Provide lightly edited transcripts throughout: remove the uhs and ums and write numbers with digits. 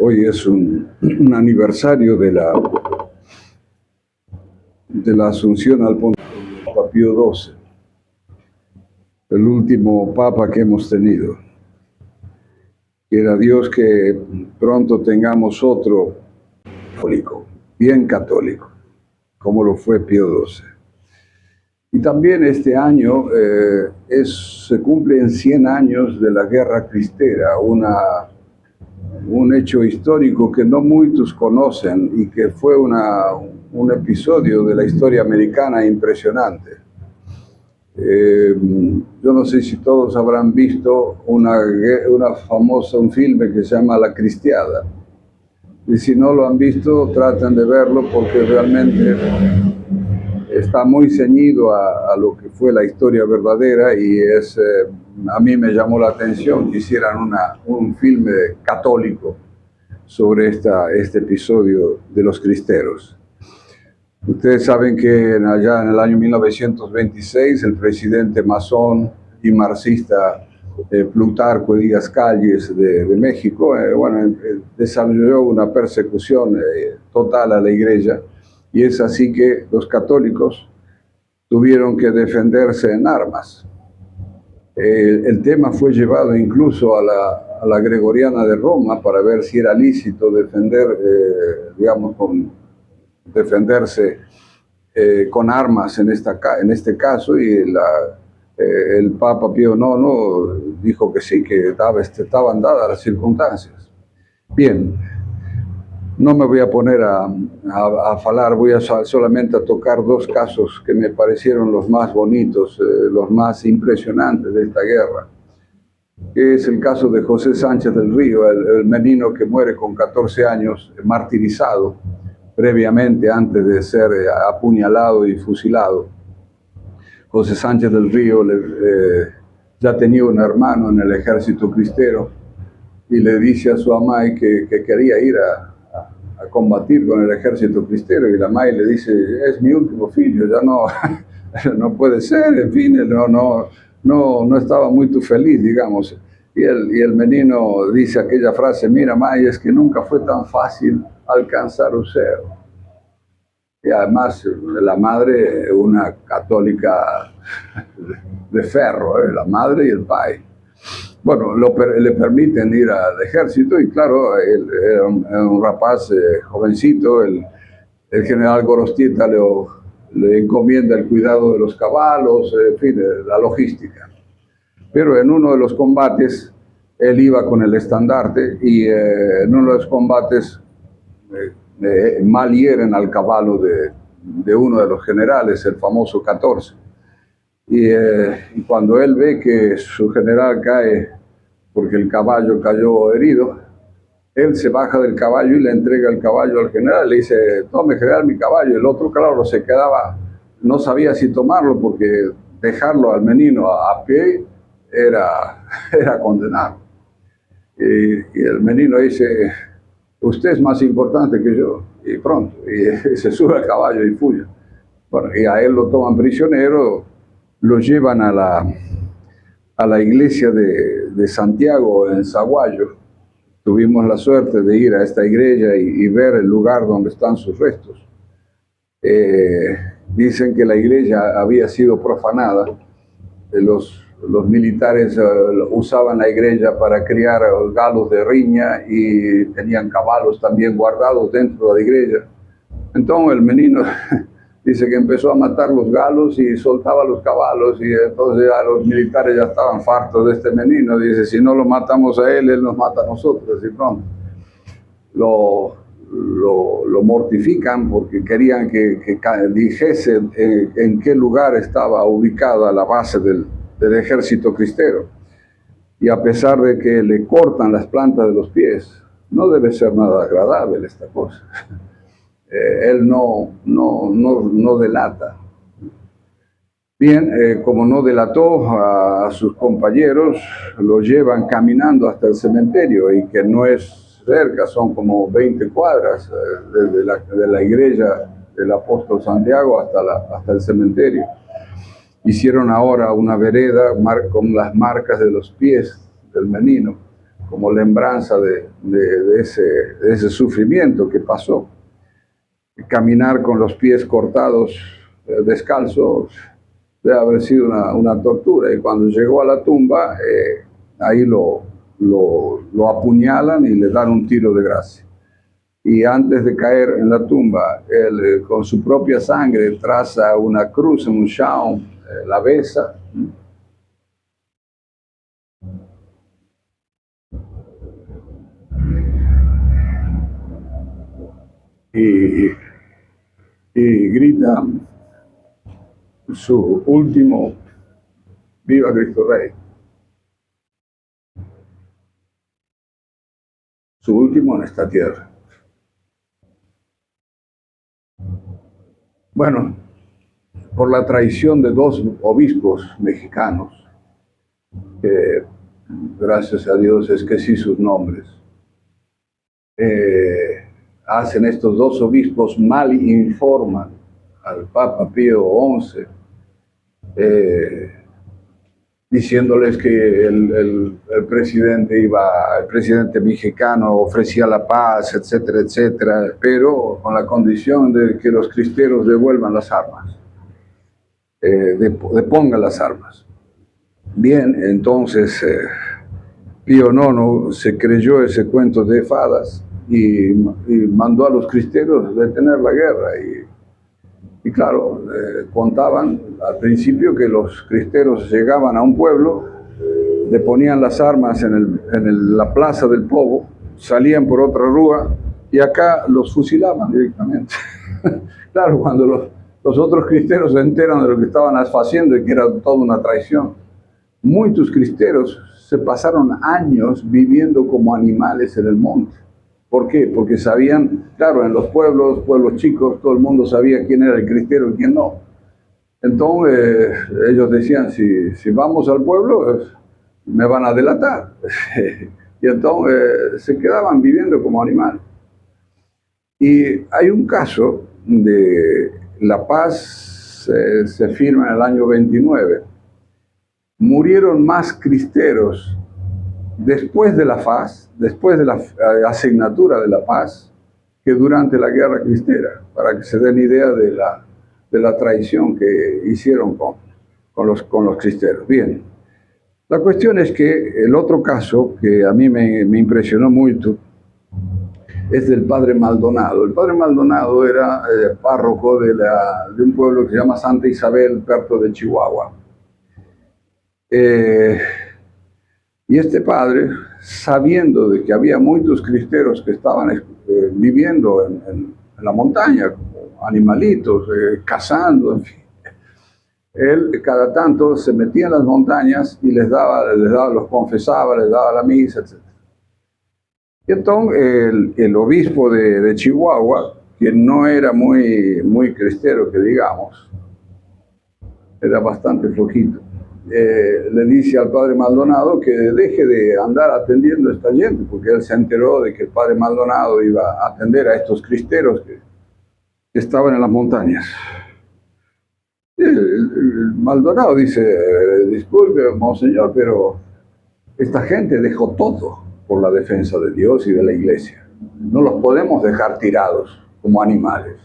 Hoy es un aniversario de la asunción al pontificado del Papa Pío XII, el último papa que hemos tenido. Quiera Dios que pronto tengamos otro católico, bien católico, como lo fue Pío XII. Y también este año se cumplen 100 años de la Guerra Cristera, un hecho histórico que no muchos conocen y que fue un episodio de la historia americana impresionante. Yo no sé si todos habrán visto un filme que se llama La Cristiada. Y si no lo han visto, traten de verlo porque realmente está muy ceñido a lo que fue la historia verdadera y a mí me llamó la atención que hicieran un filme católico sobre este episodio de los cristeros. Ustedes saben que allá en el año 1926 el presidente masón y marxista Plutarco Díaz Calles de México desarrolló una persecución total a la iglesia, y es así que los católicos tuvieron que defenderse en armas. El tema fue llevado incluso a la Gregoriana de Roma para ver si era lícito defenderse con armas en este caso, y el Papa Pío IX dijo que sí, que estaban dadas las circunstancias. Bien, no me voy a poner a hablar, voy solamente a tocar dos casos que me parecieron los más bonitos, los más impresionantes de esta guerra, que es el caso de José Sánchez del Río, el menino que muere con 14 años, martirizado previamente antes de ser apuñalado y fusilado. José Sánchez del Río ya tenía un hermano en el ejército cristero y le dice a su mamá que quería ir a combatir con el ejército cristero, y la madre le dice: es mi último filho, ya no puede ser, en fin, no estaba muy feliz, digamos. Y el menino dice aquella frase: mira, May, es que nunca fue tan fácil alcanzar un cerro. Y además la madre, una católica de ferro, la madre y el padre. Bueno, le permiten ir al ejército, y claro, él era un rapaz jovencito. El general Gorostieta le encomienda el cuidado de los caballos, en fin, la logística. Pero en uno de los combates, él iba con el estandarte, y en uno de los combates mal hieren al caballo de uno de los generales, el famoso 14. Y cuando él ve que su general cae porque el caballo cayó herido, él se baja del caballo y le entrega el caballo al general. Le dice: tome, general, mi caballo. El otro, claro, se quedaba, no sabía si tomarlo, porque dejarlo al menino a pie era condenado. Y el menino dice: usted es más importante que yo. Y pronto, y se sube al caballo y fuye. Bueno, y a él lo toman prisionero, lo llevan a la iglesia de Santiago en Zaguayo. Tuvimos la suerte de ir a esta iglesia y ver el lugar donde están sus restos. Dicen que la iglesia había sido profanada. Los militares usaban la iglesia para criar galos de riña, y tenían caballos también guardados dentro de la iglesia. Entonces el menino dice que empezó a matar los galos y soltaba los caballos, y entonces a los militares ya estaban fartos de este menino. Dice: si no lo matamos a él nos mata a nosotros. Y pronto lo mortifican porque querían que dijese en qué lugar estaba ubicada la base del ejército cristero. Y a pesar de que le cortan las plantas de los pies, no debe ser nada agradable esta cosa. Él no delata. Bien, como no delató a sus compañeros, lo llevan caminando hasta el cementerio, y que no es cerca, son como 20 cuadras desde la iglesia del apóstol Santiago hasta el cementerio. Hicieron ahora una vereda con las marcas de los pies del menino, como lembranza de ese sufrimiento que pasó. Caminar con los pies cortados, descalzos, debe haber sido una tortura. Y cuando llegó a la tumba, ahí lo apuñalan y le dan un tiro de gracia. Y antes de caer en la tumba, él con su propia sangre traza una cruz en un shaun, la besa. Y grita su último, viva Cristo Rey. Su último en esta tierra. Bueno, por la traición de dos obispos mexicanos, que gracias a Dios es que sí sus nombres, hacen estos dos obispos mal informan al Papa Pío XI, diciéndoles que el presidente mexicano ofrecía la paz, etcétera, etcétera, pero con la condición de que los cristeros devuelvan las armas, depongan las armas. Bien, entonces Pío IX se creyó ese cuento de fadas y mandó a los cristeros detener la guerra. Y claro, contaban al principio que los cristeros llegaban a un pueblo, deponían las armas en la plaza del Pobo, salían por otra rúa y acá los fusilaban directamente. Claro, cuando los otros cristeros se enteran de lo que estaban haciendo y que era toda una traición, muchos cristeros se pasaron años viviendo como animales en el monte. ¿Por qué? Porque sabían, claro, en los pueblos chicos, todo el mundo sabía quién era el cristero y quién no. Entonces ellos decían, si vamos al pueblo, me van a delatar. Y entonces se quedaban viviendo como animales. Y hay un caso de la paz, se firma en el año 29. Murieron más cristeros después de la paz, después de la asignatura de la paz, que durante la guerra cristera, para que se den idea de la traición que hicieron con los cristeros. Bien, la cuestión es que el otro caso que a mí me impresionó mucho es del padre Maldonado. El padre Maldonado era párroco de un pueblo que se llama Santa Isabel, perto de Chihuahua. Y este padre, sabiendo de que había muchos cristeros que estaban viviendo en la montaña, como animalitos, cazando, en fin, él cada tanto se metía en las montañas y les los confesaba, les daba la misa, etc. Y entonces el obispo de Chihuahua, que no era muy cristero, que digamos, era bastante flojito, le dice al padre Maldonado que deje de andar atendiendo a esta gente, porque él se enteró de que el padre Maldonado iba a atender a estos cristeros que estaban en las montañas. El Maldonado dice, disculpe, monseñor, pero esta gente dejó todo por la defensa de Dios y de la iglesia. No los podemos dejar tirados como animales.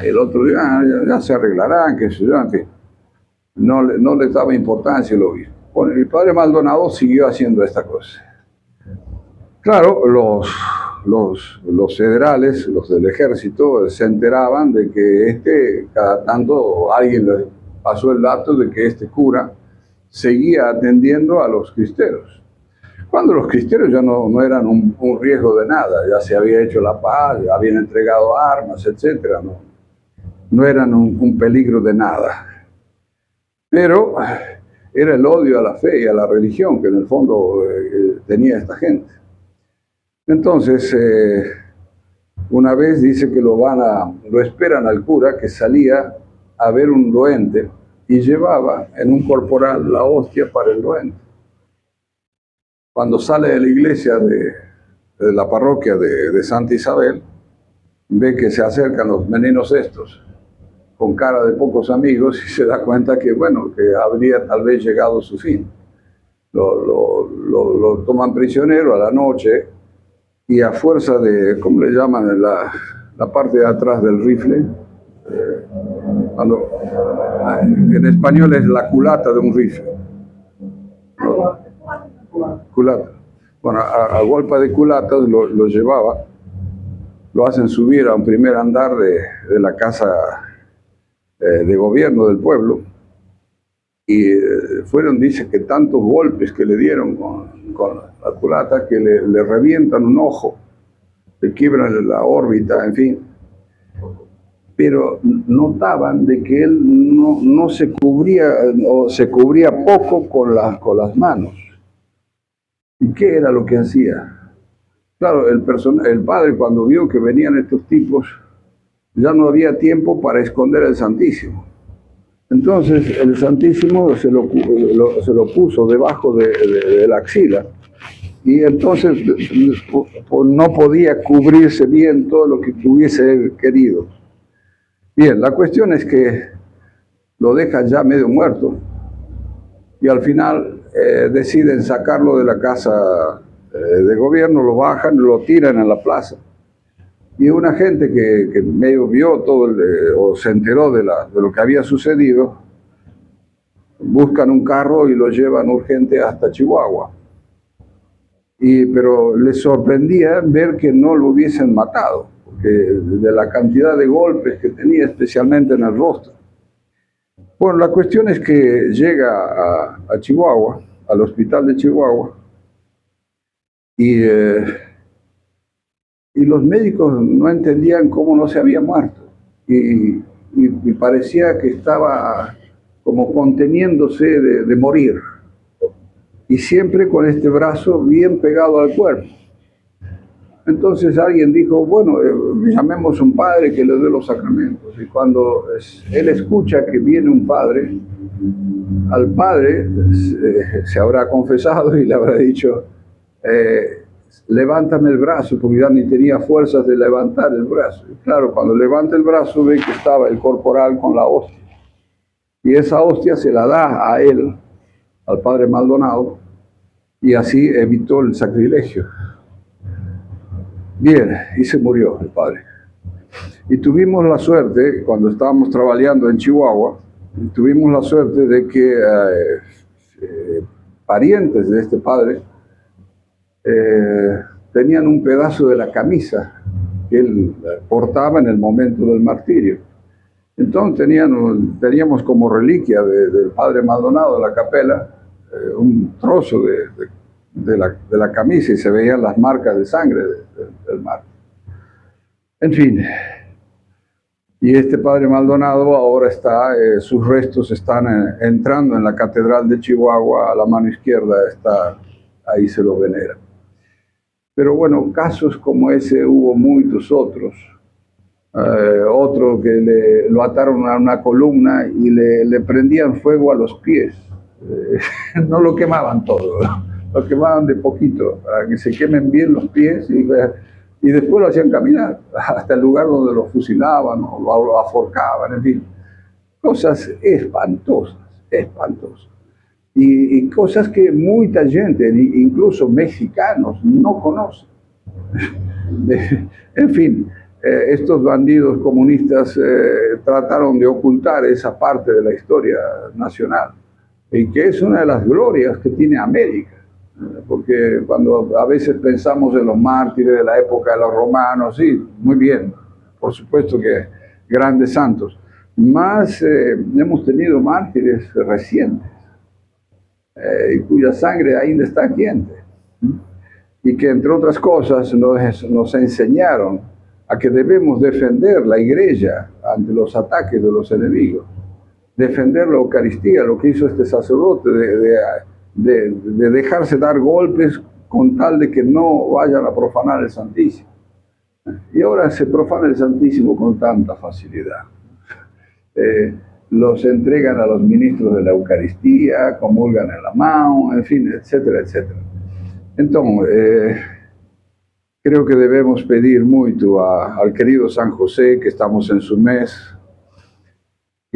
El otro día ya se arreglarán, qué sé yo, en fin. No les daba importancia el obispo. Bueno, el padre Maldonado siguió haciendo esta cosa. Claro, los federales, los del ejército, se enteraban de que cada tanto alguien les pasó el dato de que este cura seguía atendiendo a los cristeros. Cuando los cristeros ya no eran un riesgo de nada, ya se había hecho la paz, ya habían entregado armas, etc. No eran un peligro de nada. Pero era el odio a la fe y a la religión que en el fondo tenía esta gente. Entonces, una vez dice que lo esperan al cura que salía a ver un doente y llevaba en un corporal la hostia para el doente. Cuando sale de la iglesia de la parroquia de Santa Isabel, ve que se acercan los meninos estos, con cara de pocos amigos, y se da cuenta que, bueno, que habría tal vez llegado su fin. lo toman prisionero a la noche y a fuerza de, ¿cómo le llaman? La parte de atrás del rifle. Cuando, en español es la culata de un rifle. ¿No? Culata. Bueno, a golpe de culatas lo llevaba, lo hacen subir a un primer andar de la casa de gobierno del pueblo y fueron, dice que tantos golpes que le dieron con la culata que le revientan un ojo, le quiebran la órbita, en fin. Pero notaban de que él no se cubría o se cubría poco con las manos. ¿Y qué era lo que hacía? Claro, el padre cuando vio que venían estos tipos, ya no había tiempo para esconder el Santísimo. Entonces el Santísimo se lo puso debajo de la axila y entonces no podía cubrirse bien todo lo que hubiese él querido. Bien, la cuestión es que lo dejan ya medio muerto y al final deciden sacarlo de la casa de gobierno, lo bajan, lo tiran en la plaza. Y una gente que medio vio todo o se enteró de lo que había sucedido, buscan un carro y lo llevan urgente hasta Chihuahua. Pero les sorprendía ver que no lo hubiesen matado, porque de la cantidad de golpes que tenía, especialmente en el rostro. Bueno, la cuestión es que llega a Chihuahua, al hospital de Chihuahua, y los médicos no entendían cómo no se había muerto. Y parecía que estaba como conteniéndose de morir. Y siempre con este brazo bien pegado al cuerpo. Entonces alguien dijo, bueno, llamemos a un padre que le dé los sacramentos. Y cuando él escucha que viene un padre, al padre se habrá confesado y le habrá dicho, levántame el brazo, porque ya ni tenía fuerzas de levantar el brazo. Y claro, cuando levanta el brazo ve que estaba el corporal con la hostia. Y esa hostia se la da a él, al padre Maldonado, y así evitó el sacrilegio. Bien, y se murió el padre. Y tuvimos la suerte, cuando estábamos trabajando en Chihuahua, tuvimos la suerte de que parientes de este padre tenían un pedazo de la camisa que él portaba en el momento del martirio. Entonces teníamos como reliquia del padre Maldonado, la capela, un trozo de la camisa y se veían las marcas de sangre del mártir. En fin, y este padre Maldonado ahora sus restos están entrando en la catedral de Chihuahua, a la mano izquierda ahí se lo venera. Pero bueno, casos como ese hubo muchos otros. Otro que lo ataron a una columna y le prendían fuego a los pies. No lo quemaban todo, lo quemaban de poquito, para que se quemen bien los pies y después lo hacían caminar hasta el lugar donde lo fusilaban o lo aforcaban, en fin. Cosas espantosas, espantosas. Y cosas que mucha gente, incluso mexicanos, no conocen. En fin, estos bandidos comunistas trataron de ocultar esa parte de la historia nacional, y que es una de las glorias que tiene América, porque cuando a veces pensamos en los mártires de la época de los romanos, sí, muy bien, por supuesto que grandes santos, más hemos tenido mártires recientes, y cuya sangre ainda está caliente, y que entre otras cosas nos enseñaron a que debemos defender la iglesia ante los ataques de los enemigos, defender la Eucaristía, lo que hizo este sacerdote de dejarse dar golpes con tal de que no vayan a profanar el Santísimo. Y ahora se profana el Santísimo con tanta facilidad. Los entregan a los ministros de la Eucaristía, comulgan en la mano, en fin, etcétera, etcétera. Entonces, creo que debemos pedir mucho al querido San José, que estamos en su mes,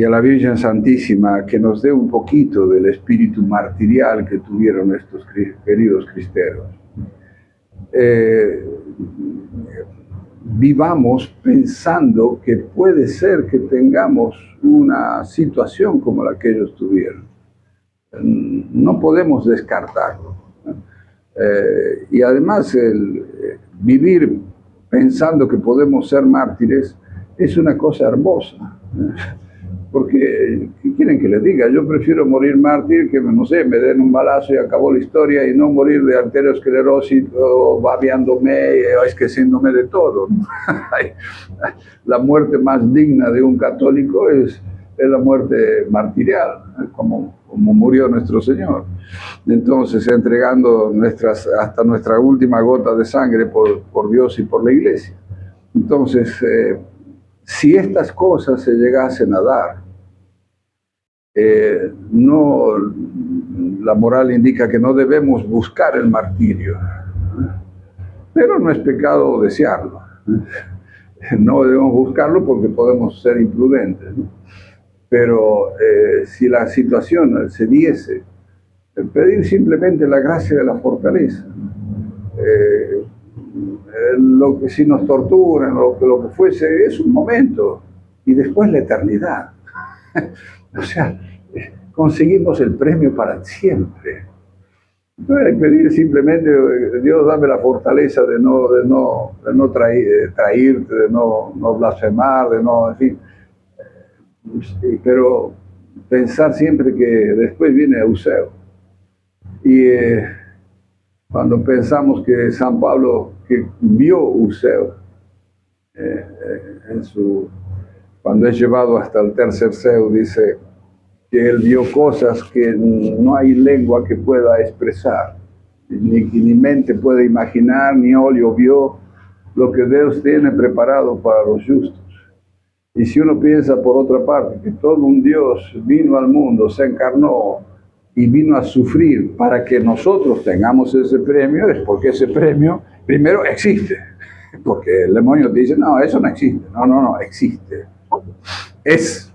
y a la Virgen Santísima que nos dé un poquito del espíritu martirial que tuvieron estos queridos cristeros. Vivamos pensando que puede ser que tengamos una situación como la que ellos tuvieron. No podemos descartarlo. Y además vivir pensando que podemos ser mártires es una cosa hermosa. Porque, ¿qué quieren que les diga? Yo prefiero morir mártir que, no sé, me den un balazo y acabó la historia, y no morir de arteriosclerosis o babeándome o esqueciéndome de todo. La muerte más digna de un católico es la muerte martirial, como murió nuestro Señor. Entonces, entregando hasta nuestra última gota de sangre por Dios y por la Iglesia. Entonces, si estas cosas se llegasen a dar, la moral indica que no debemos buscar el martirio, pero no es pecado desearlo. No debemos buscarlo porque podemos ser imprudentes, ¿no? Pero si la situación se diese, pedir simplemente la gracia de la fortaleza. Si nos torturan, lo que fuese, es un momento, y después la eternidad. O sea, conseguimos el premio para siempre. Entonces hay que pedir simplemente, Dios, dame la fortaleza de no trairte, de no blasfemar, en fin. Pero pensar siempre que después viene Eusebio. Y cuando pensamos que San Pablo, que vio Eusebio, cuando es llevado hasta el tercer Zeus, dice que él vio cosas que no hay lengua que pueda expresar, ni mente puede imaginar, ni óleo vio lo que Dios tiene preparado para los justos. Y si uno piensa por otra parte que todo un Dios vino al mundo, se encarnó y vino a sufrir para que nosotros tengamos ese premio, es porque ese premio primero existe. Porque el demonio te dice, no, eso no existe. No, existe. Es.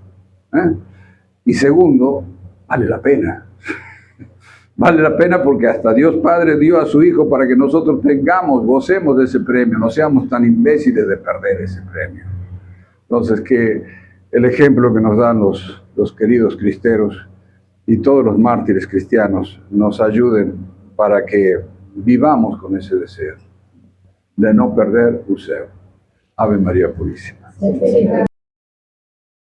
Y segundo, vale la pena. Vale la pena porque hasta Dios Padre dio a su Hijo para que nosotros gocemos de ese premio, no seamos tan imbéciles de perder ese premio. Entonces, que el ejemplo que nos dan los queridos cristeros y todos los mártires cristianos nos ayuden para que vivamos con ese deseo de no perder Eusebio. Ave María Purísima.